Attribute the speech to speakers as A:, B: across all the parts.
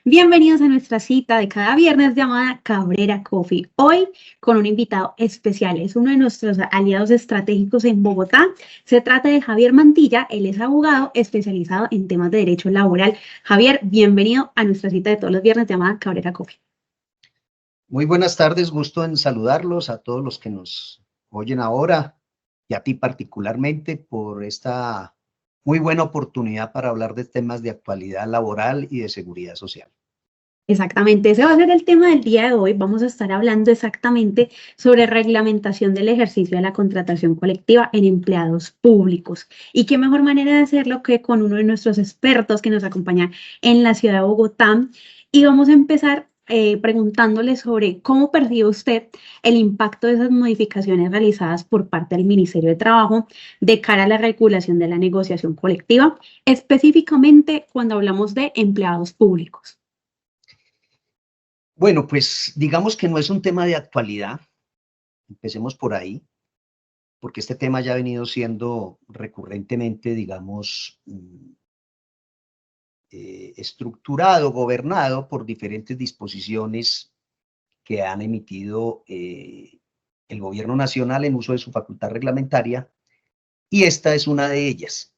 A: Bienvenidos a nuestra cita de cada viernes llamada Cabrera Coffee. Hoy con un invitado especial, es uno de nuestros aliados estratégicos en Bogotá. Se trata de Javier Mantilla, él es abogado especializado en temas de derecho laboral. Javier, bienvenido a nuestra cita de todos los viernes llamada Cabrera Coffee.
B: Muy buenas tardes, gusto en saludarlos a todos los que nos oyen ahora y a ti particularmente por esta muy buena oportunidad para hablar de temas de actualidad laboral y de seguridad social.
A: Exactamente, ese va a ser el tema del día de hoy. Vamos a estar hablando exactamente sobre reglamentación del ejercicio de la contratación colectiva en empleados públicos. Y qué mejor manera de hacerlo que con uno de nuestros expertos que nos acompaña en la ciudad de Bogotá. Y vamos a empezar preguntándole sobre cómo percibe usted el impacto de esas modificaciones realizadas por parte del Ministerio de Trabajo de cara a la regulación de la negociación colectiva, específicamente cuando hablamos de empleados públicos.
B: Bueno, pues digamos que no es un tema de actualidad, empecemos por ahí, porque este tema ya ha venido siendo recurrentemente, digamos, estructurado, gobernado por diferentes disposiciones que han emitido el gobierno nacional en uso de su facultad reglamentaria, y esta es una de ellas.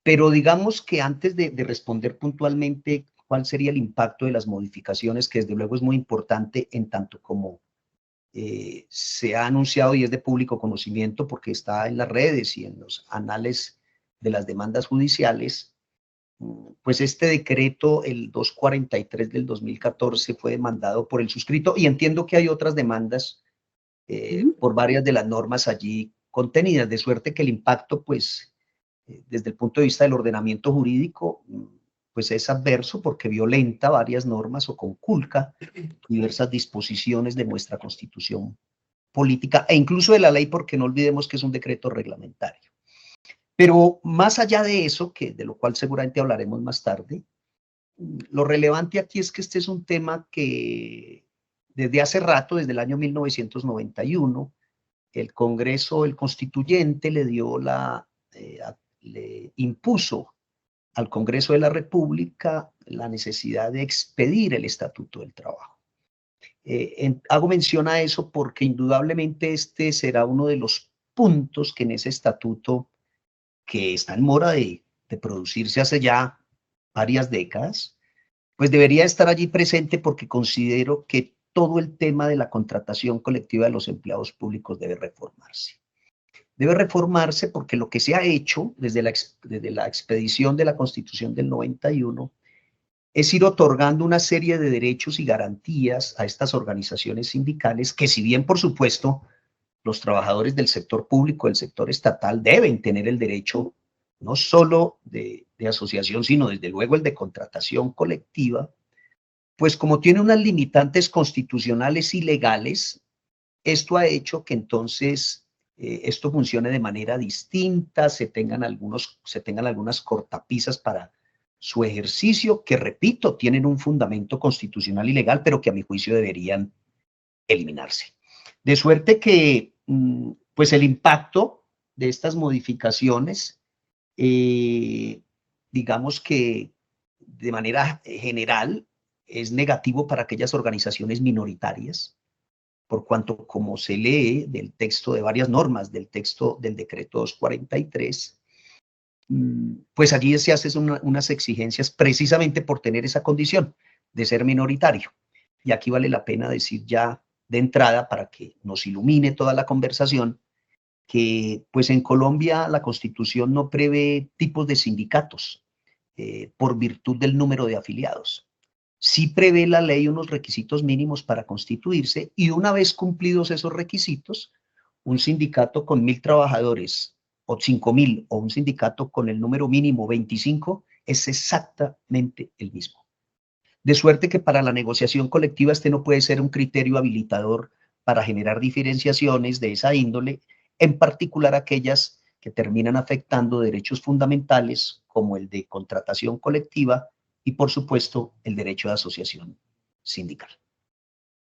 B: Pero digamos que antes de responder puntualmente cuál sería el impacto de las modificaciones, que desde luego es muy importante en tanto como se ha anunciado y es de público conocimiento porque está en las redes y en los anales de las demandas judiciales, pues este decreto, el 243 del 2014, fue demandado por el suscrito y entiendo que hay otras demandas por varias de las normas allí contenidas, de suerte que el impacto, pues, desde el punto de vista del ordenamiento jurídico, pues es adverso porque violenta varias normas o conculca diversas disposiciones de nuestra Constitución política e incluso de la ley, porque no olvidemos que es un decreto reglamentario. Pero más allá de eso, de lo cual seguramente hablaremos más tarde, lo relevante aquí es que este es un tema que desde hace rato, desde el año 1991, el Congreso, el Constituyente, le impuso al Congreso de la República la necesidad de expedir el Estatuto del Trabajo. Hago mención a eso porque indudablemente este será uno de los puntos que en ese estatuto, que está en mora de producirse hace ya varias décadas, pues debería estar allí presente porque considero que todo el tema de la contratación colectiva de los empleados públicos debe reformarse. Debe reformarse porque lo que se ha hecho desde la expedición de la Constitución del 91 es ir otorgando una serie de derechos y garantías a estas organizaciones sindicales que, si bien, por supuesto, los trabajadores del sector público, del sector estatal, deben tener el derecho no solo de asociación, sino desde luego el de contratación colectiva, pues como tiene unas limitantes constitucionales y legales, esto ha hecho que entonces esto funcione de manera distinta, se tengan algunas cortapisas para su ejercicio, que repito, tienen un fundamento constitucional y legal, pero que a mi juicio deberían eliminarse. De suerte que, pues el impacto de estas modificaciones, digamos que de manera general es negativo para aquellas organizaciones minoritarias, por cuanto, como se lee del texto de varias normas del texto del decreto 243, pues allí se hacen unas exigencias precisamente por tener esa condición de ser minoritario. Y aquí vale la pena decir ya de entrada, para que nos ilumine toda la conversación, que pues en Colombia la Constitución no prevé tipos de sindicatos por virtud del número de afiliados. Sí prevé la ley unos requisitos mínimos para constituirse, y una vez cumplidos esos requisitos, un sindicato con 1.000 trabajadores o 5.000, o un sindicato con el número mínimo 25, es exactamente el mismo. De suerte que para la negociación colectiva este no puede ser un criterio habilitador para generar diferenciaciones de esa índole, en particular aquellas que terminan afectando derechos fundamentales como el de contratación colectiva y, por supuesto, el derecho de asociación sindical.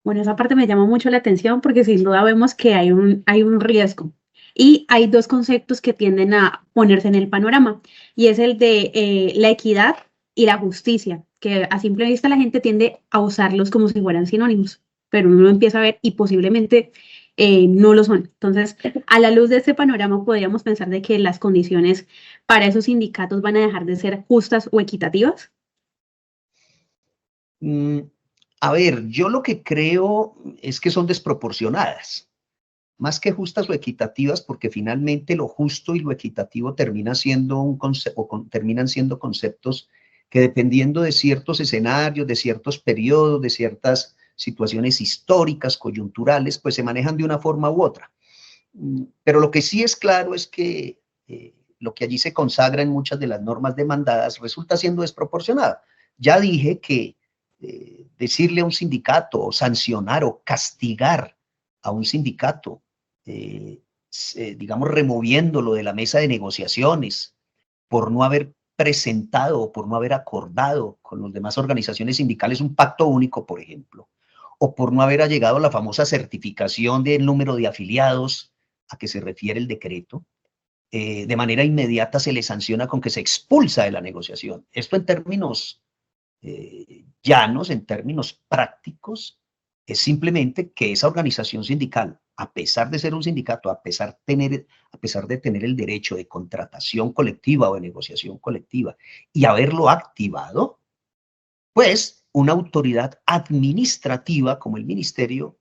A: Bueno, esa parte me llama mucho la atención porque sin duda vemos que hay un riesgo. Y hay dos conceptos que tienden a ponerse en el panorama, y es el de la equidad y la justicia, que a simple vista la gente tiende a usarlos como si fueran sinónimos, pero uno lo empieza a ver y posiblemente no lo son. Entonces, a la luz de este panorama, podríamos pensar de que las condiciones para esos sindicatos van a dejar de ser justas o equitativas.
B: A ver, yo lo que creo es que son desproporcionadas, más que justas o equitativas, porque finalmente lo justo y lo equitativo terminan siendo conceptos que, dependiendo de ciertos escenarios, de ciertos periodos, de ciertas situaciones históricas, coyunturales, pues se manejan de una forma u otra. Pero lo que sí es claro es que lo que allí se consagra en muchas de las normas demandadas resulta siendo desproporcionado. Ya dije que decirle a un sindicato, o sancionar o castigar a un sindicato, digamos, removiéndolo de la mesa de negociaciones por no haber presentado o por no haber acordado con las demás organizaciones sindicales un pacto único, por ejemplo, o por no haber llegado a la famosa certificación del número de afiliados a que se refiere el decreto, de manera inmediata se le sanciona con que se expulsa de la negociación. Esto en términos llanos, en términos prácticos, es simplemente que esa organización sindical, a pesar de ser un sindicato, a pesar de tener el derecho de contratación colectiva o de negociación colectiva y haberlo activado, pues una autoridad administrativa como el ministerio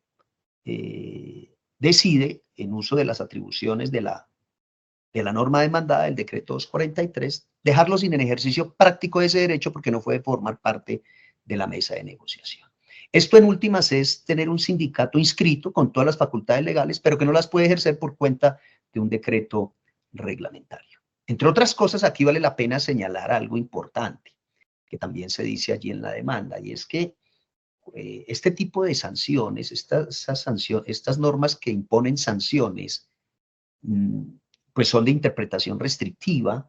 B: decide, en uso de las atribuciones de la norma demandada, del decreto 243, dejarlo sin el ejercicio práctico de ese derecho porque no puede formar parte de la mesa de negociación. Esto en últimas es tener un sindicato inscrito con todas las facultades legales, pero que no las puede ejercer por cuenta de un decreto reglamentario. Entre otras cosas, aquí vale la pena señalar algo importante, que también se dice allí en la demanda, y es que este tipo de sanciones, estas normas que imponen sanciones, pues son de interpretación restrictiva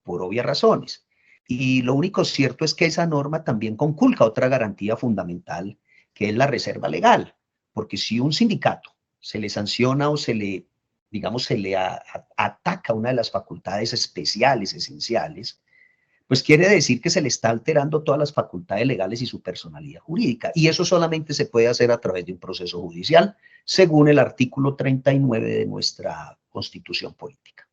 B: por obvias razones. Y lo único cierto es que esa norma también conculca otra garantía fundamental, que es la reserva legal. Porque si un sindicato se le sanciona o se le, digamos, ataca una de las facultades especiales, esenciales, pues quiere decir que se le está alterando todas las facultades legales y su personalidad jurídica. Y eso solamente se puede hacer a través de un proceso judicial, según el artículo 39 de nuestra Constitución Política.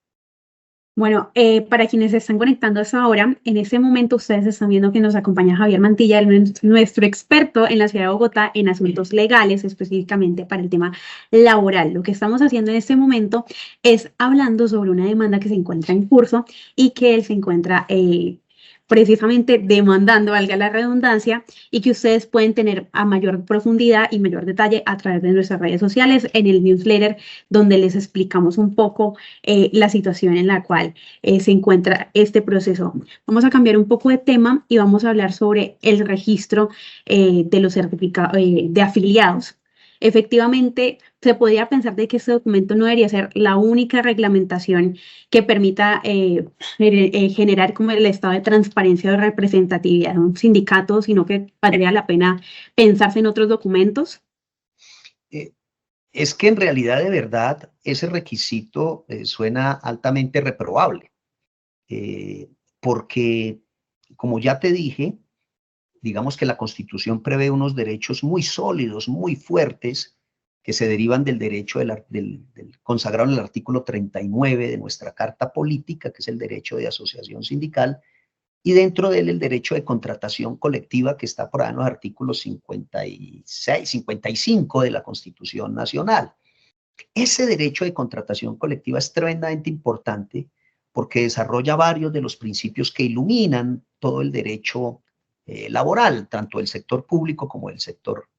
A: Bueno, para quienes se están conectando a esa hora, en este momento ustedes están viendo que nos acompaña Javier Mantilla, nuestro experto en la ciudad de Bogotá en asuntos legales, específicamente para el tema laboral. Lo que estamos haciendo en este momento es hablando sobre una demanda que se encuentra en curso y que él se encuentra precisamente demandando, valga la redundancia, y que ustedes pueden tener a mayor profundidad y mayor detalle a través de nuestras redes sociales, en el newsletter, donde les explicamos un poco la situación en la cual se encuentra este proceso. Vamos a cambiar un poco de tema y vamos a hablar sobre el registro de los certificados de afiliados. Efectivamente, se podría pensar de que este documento no debería ser la única reglamentación que permita generar como el estado de transparencia o representatividad de un sindicato, sino que valdría la pena pensarse en otros documentos.
B: Es que en realidad, de verdad, ese requisito suena altamente reprobable, porque, como ya te dije, digamos que la Constitución prevé unos derechos muy sólidos, muy fuertes, que se derivan del derecho del consagrado en el artículo 39 de nuestra Carta Política, que es el derecho de asociación sindical, y dentro de él el derecho de contratación colectiva, que está por ahí en los artículos 56, 55 de la Constitución Nacional. Ese derecho de contratación colectiva es tremendamente importante porque desarrolla varios de los principios que iluminan todo el derecho laboral, tanto del sector público como del sector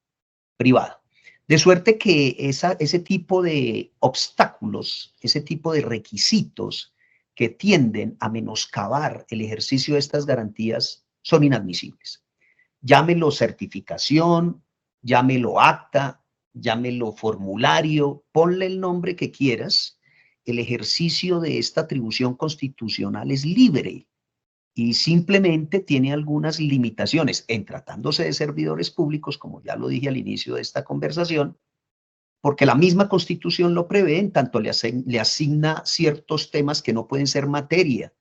B: privado. De suerte que ese tipo de obstáculos, ese tipo de requisitos que tienden a menoscabar el ejercicio de estas garantías son inadmisibles. Llámelo certificación, llámelo acta, llámelo formulario, ponle el nombre que quieras. El ejercicio de esta atribución constitucional es libre y simplemente tiene algunas limitaciones en tratándose de servidores públicos, como ya lo dije al inicio de esta conversación, porque la misma Constitución lo prevé, en tanto le asigna ciertos temas que no pueden ser materia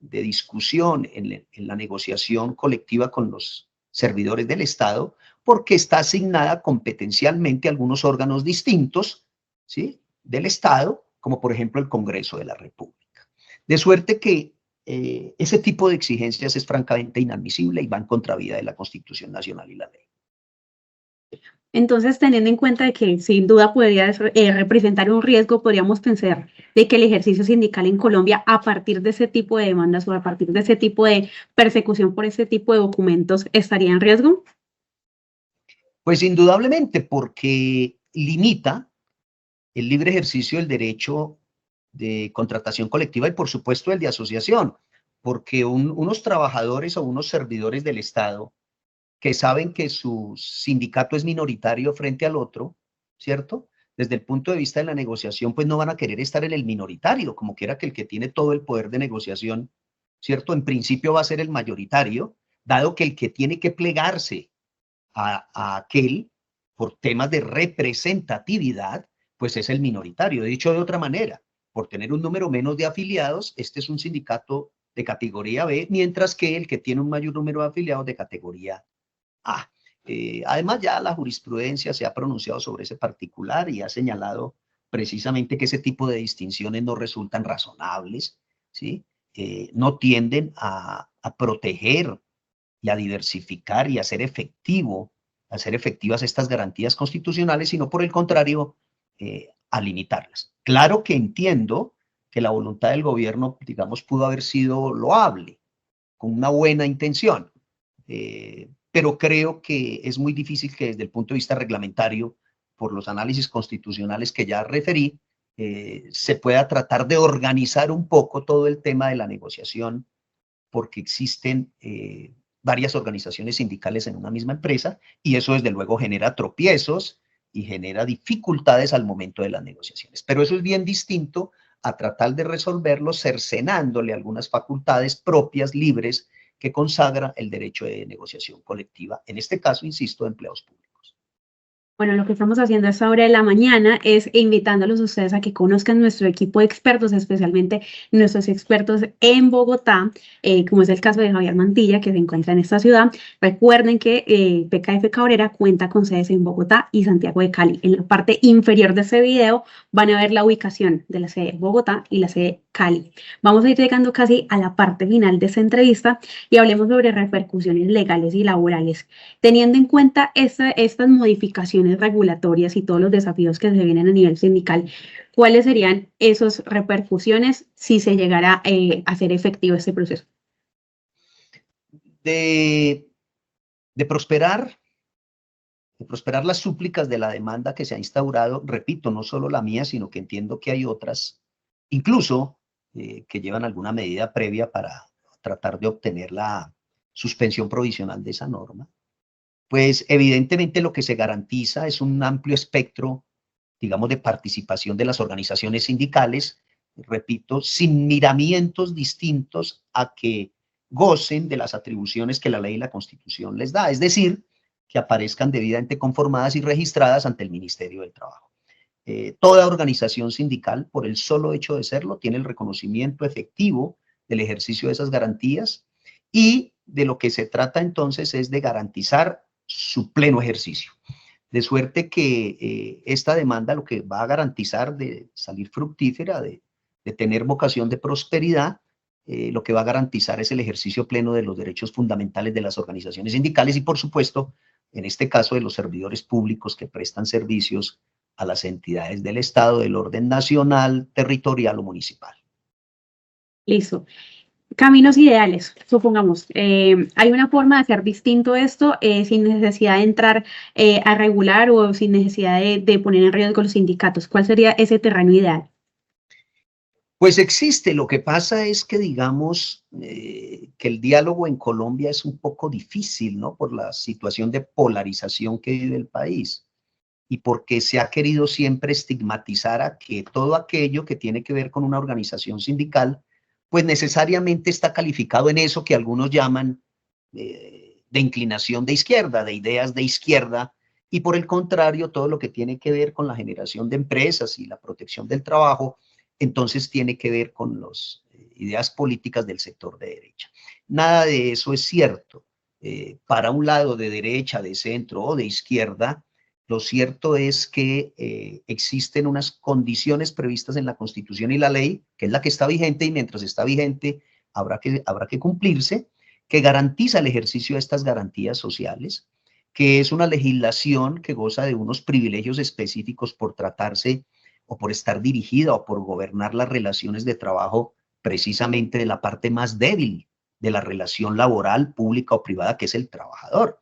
B: discusión en la negociación colectiva con los servidores del Estado, porque está asignada competencialmente a algunos órganos distintos, ¿sí?, del Estado, como por ejemplo el Congreso de la República. De suerte que ese tipo de exigencias es francamente inadmisible y va en contravía de la Constitución Nacional y la ley.
A: Entonces, teniendo en cuenta de que sin duda podría representar un riesgo, podríamos pensar de que el ejercicio sindical en Colombia, a partir de ese tipo de demandas o a partir de ese tipo de persecución por ese tipo de documentos, ¿estaría en riesgo?
B: Pues indudablemente, porque limita el libre ejercicio del derecho de contratación colectiva y, por supuesto, el de asociación, porque unos trabajadores o unos servidores del Estado que saben que su sindicato es minoritario frente al otro, ¿cierto? Desde el punto de vista de la negociación, pues no van a querer estar en el minoritario, como quiera que el que tiene todo el poder de negociación, ¿cierto? En principio va a ser el mayoritario, dado que el que tiene que plegarse a aquel por temas de representatividad, pues es el minoritario. Dicho de otra manera, por tener un número menos de afiliados, este es un sindicato de categoría B, mientras que el que tiene un mayor número de afiliados de categoría A. Además, ya la jurisprudencia se ha pronunciado sobre ese particular y ha señalado precisamente que ese tipo de distinciones no resultan razonables, ¿sí? No tienden a proteger y a diversificar y a hacer efectivas estas garantías constitucionales, sino por el contrario, a limitarlas. Claro que entiendo que la voluntad del gobierno, digamos, pudo haber sido loable, con una buena intención, pero creo que es muy difícil que desde el punto de vista reglamentario, por los análisis constitucionales que ya referí, se pueda tratar de organizar un poco todo el tema de la negociación, porque existen varias organizaciones sindicales en una misma empresa y eso desde luego genera tropiezos y genera dificultades al momento de las negociaciones. Pero eso es bien distinto a tratar de resolverlo cercenándole algunas facultades propias, libres, que consagra el derecho de negociación colectiva, en este caso, insisto, de empleados públicos.
A: Bueno, lo que estamos haciendo a esta hora de la mañana es invitándolos a ustedes a que conozcan nuestro equipo de expertos, especialmente nuestros expertos en Bogotá, como es el caso de Javier Mantilla, que se encuentra en esta ciudad. Recuerden que PKF Cabrera cuenta con sedes en Bogotá y Santiago de Cali. En la parte inferior de este video van a ver la ubicación de la sede de Bogotá y la sede Cali. Vamos a ir llegando casi a la parte final de esta entrevista y hablemos sobre repercusiones legales y laborales. Teniendo en cuenta estas modificaciones regulatorias y todos los desafíos que se vienen a nivel sindical, ¿cuáles serían esas repercusiones si se llegara a hacer efectivo este proceso?
B: De prosperar las súplicas de la demanda que se ha instaurado, repito, no solo la mía, sino que entiendo que hay otras, incluso que llevan alguna medida previa para tratar de obtener la suspensión provisional de esa norma. Pues evidentemente lo que se garantiza es un amplio espectro, digamos, de participación de las organizaciones sindicales, repito, sin miramientos distintos a que gocen de las atribuciones que la ley y la Constitución les da, es decir, que aparezcan debidamente conformadas y registradas ante el Ministerio del Trabajo. Toda organización sindical, por el solo hecho de serlo, tiene el reconocimiento efectivo del ejercicio de esas garantías y de lo que se trata entonces es de garantizar su pleno ejercicio. De suerte que esta demanda lo que va a garantizar de salir fructífera, de tener vocación de prosperidad, lo que va a garantizar es el ejercicio pleno de los derechos fundamentales de las organizaciones sindicales y, por supuesto, en este caso de los servidores públicos que prestan servicios a las entidades del Estado, del orden nacional, territorial o municipal.
A: Listo. Caminos ideales, supongamos. ¿Hay una forma de hacer distinto esto sin necesidad de entrar a regular o sin necesidad de poner en riesgo los sindicatos? ¿Cuál sería ese terreno ideal?
B: Pues existe, lo que pasa es que digamos que el diálogo en Colombia es un poco difícil, ¿no? Por la situación de polarización que vive el país y porque se ha querido siempre estigmatizar a que todo aquello que tiene que ver con una organización sindical, pues necesariamente está calificado en eso que algunos llaman de inclinación de izquierda, de ideas de izquierda, y por el contrario, todo lo que tiene que ver con la generación de empresas y la protección del trabajo, entonces tiene que ver con los ideas políticas del sector de derecha. Nada de eso es cierto. Para un lado de derecha, de centro o de izquierda, lo cierto es que existen unas condiciones previstas en la Constitución y la ley, que es la que está vigente, y mientras está vigente habrá que cumplirse, que garantiza el ejercicio de estas garantías sociales, que es una legislación que goza de unos privilegios específicos por tratarse o por estar dirigida o por gobernar las relaciones de trabajo precisamente de la parte más débil de la relación laboral, pública o privada, que es el trabajador.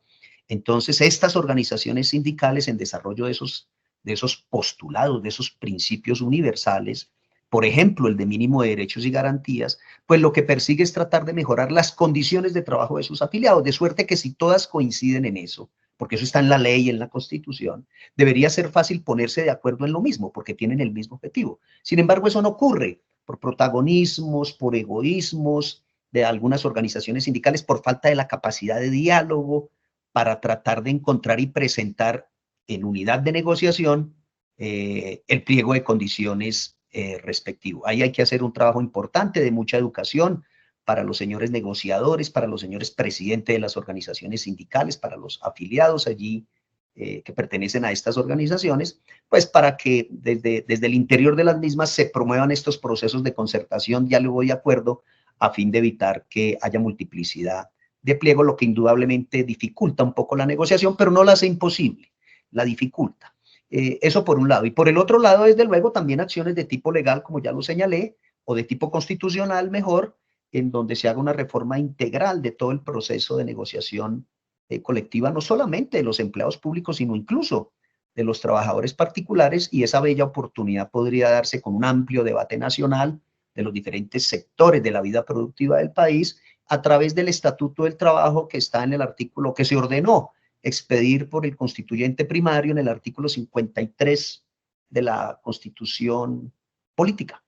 B: Entonces, estas organizaciones sindicales en desarrollo de esos postulados, de esos principios universales, por ejemplo, el de mínimo de derechos y garantías, pues lo que persigue es tratar de mejorar las condiciones de trabajo de sus afiliados, de suerte que si todas coinciden en eso, porque eso está en la ley y en la Constitución, debería ser fácil ponerse de acuerdo en lo mismo, porque tienen el mismo objetivo. Sin embargo, eso no ocurre por protagonismos, por egoísmos de algunas organizaciones sindicales, por falta de la capacidad de diálogo para tratar de encontrar y presentar en unidad de negociación el pliego de condiciones respectivo. Ahí hay que hacer un trabajo importante de mucha educación para los señores negociadores, para los señores presidentes de las organizaciones sindicales, para los afiliados allí que pertenecen a estas organizaciones, pues para que desde el interior de las mismas se promuevan estos procesos de concertación, diálogo y acuerdo a fin de evitar que haya multiplicidad de pliego, lo que indudablemente dificulta un poco la negociación, pero no la hace imposible, la dificulta. Eso por un lado. Y por el otro lado, desde luego, también acciones de tipo legal, como ya lo señalé, o de tipo constitucional mejor, en donde se haga una reforma integral de todo el proceso de negociación colectiva, no solamente de los empleados públicos, sino incluso de los trabajadores particulares, y esa bella oportunidad podría darse con un amplio debate nacional de los diferentes sectores de la vida productiva del país a través del Estatuto del Trabajo que está en el artículo que se ordenó expedir por el constituyente primario en el artículo 53 de la Constitución Política.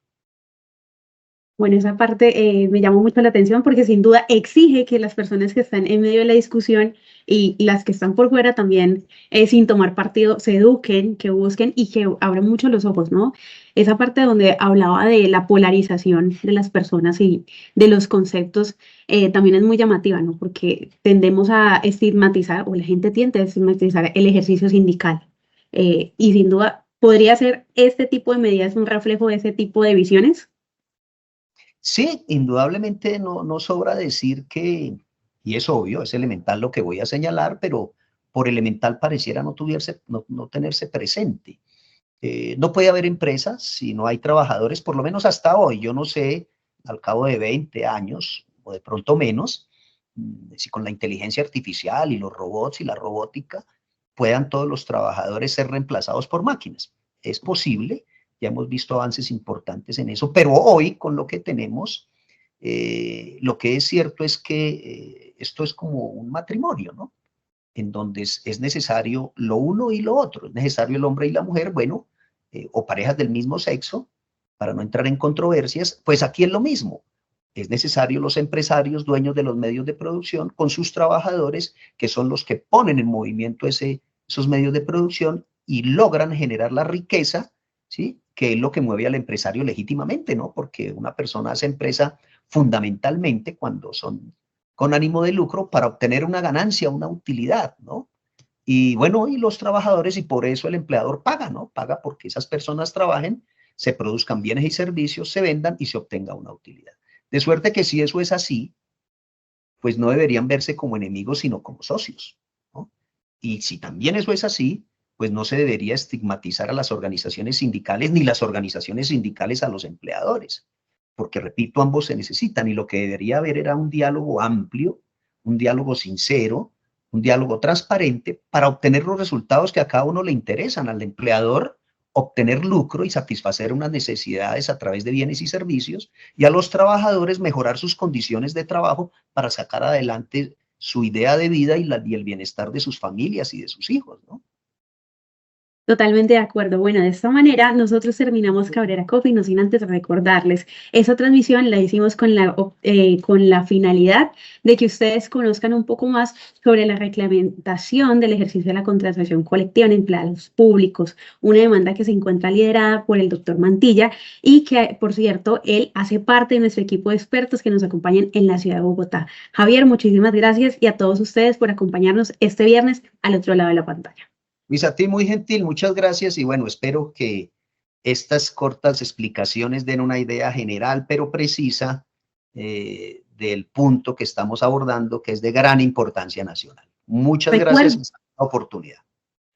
A: Bueno, esa parte me llamó mucho la atención porque sin duda exige que las personas que están en medio de la discusión y las que están por fuera también, sin tomar partido, se eduquen, que busquen y que abran mucho los ojos, ¿no? Esa parte donde hablaba de la polarización de las personas y de los conceptos también es muy llamativa, ¿no? Porque tendemos a estigmatizar, o la gente tiende a estigmatizar el ejercicio sindical. Y sin duda, ¿podría ser este tipo de medidas un reflejo de ese tipo de visiones?
B: Sí, indudablemente no sobra decir que, y es obvio, es elemental lo que voy a señalar, pero por elemental pareciera no tenerse presente. No puede haber empresas si no hay trabajadores, por lo menos hasta hoy. Yo no sé, al cabo de 20 años, o de pronto menos, si con la inteligencia artificial y los robots y la robótica, puedan todos los trabajadores ser reemplazados por máquinas. Es posible, ya hemos visto avances importantes en eso, pero hoy con lo que tenemos, lo que es cierto es que esto es como un matrimonio, ¿no? En donde es necesario lo uno y lo otro, es necesario el hombre y la mujer, bueno, o parejas del mismo sexo, para no entrar en controversias, pues aquí es lo mismo. Es necesario los empresarios, dueños de los medios de producción, con sus trabajadores, que son los que ponen en movimiento esos medios de producción y logran generar la riqueza, ¿sí? Que es lo que mueve al empresario legítimamente, ¿no? Porque una persona hace empresa fundamentalmente cuando son con ánimo de lucro para obtener una ganancia, una utilidad, ¿no? Y bueno, y los trabajadores, y por eso el empleador paga, ¿no? Paga porque esas personas trabajen, se produzcan bienes y servicios, se vendan y se obtenga una utilidad. De suerte que si eso es así, pues no deberían verse como enemigos, sino como socios, ¿no? Y si también eso es así, pues no se debería estigmatizar a las organizaciones sindicales ni las organizaciones sindicales a los empleadores, porque repito, ambos se necesitan y lo que debería haber era un diálogo amplio, un diálogo sincero, un diálogo transparente para obtener los resultados que a cada uno le interesan, al empleador obtener lucro y satisfacer unas necesidades a través de bienes y servicios, y a los trabajadores mejorar sus condiciones de trabajo para sacar adelante su idea de vida y el bienestar de sus familias y de sus hijos, ¿no?
A: Totalmente de acuerdo. Bueno, de esta manera nosotros terminamos Cabrera Coffee, no sin antes recordarles, esa transmisión la hicimos con la finalidad de que ustedes conozcan un poco más sobre la reglamentación del ejercicio de la contratación colectiva en empleados públicos, una demanda que se encuentra liderada por el doctor Mantilla y que, por cierto, él hace parte de nuestro equipo de expertos que nos acompañan en la ciudad de Bogotá. Javier, muchísimas gracias y a todos ustedes por acompañarnos este viernes al otro lado de la pantalla.
B: Luis, a ti muy gentil, muchas gracias y bueno, espero que estas cortas explicaciones den una idea general pero precisa del punto que estamos abordando, que es de gran importancia nacional. Muchas gracias por esta oportunidad.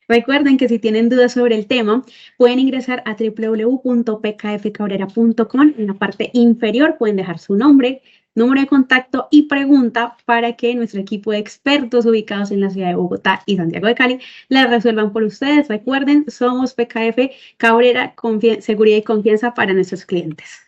A: Recuerden que si tienen dudas sobre el tema, pueden ingresar a www.pkfcabrera.com. En la parte inferior pueden dejar su nombre, número de contacto y pregunta para que nuestro equipo de expertos ubicados en la ciudad de Bogotá y Santiago de Cali las resuelvan por ustedes. Recuerden, somos PKF Cabrera, seguridad y confianza para nuestros clientes.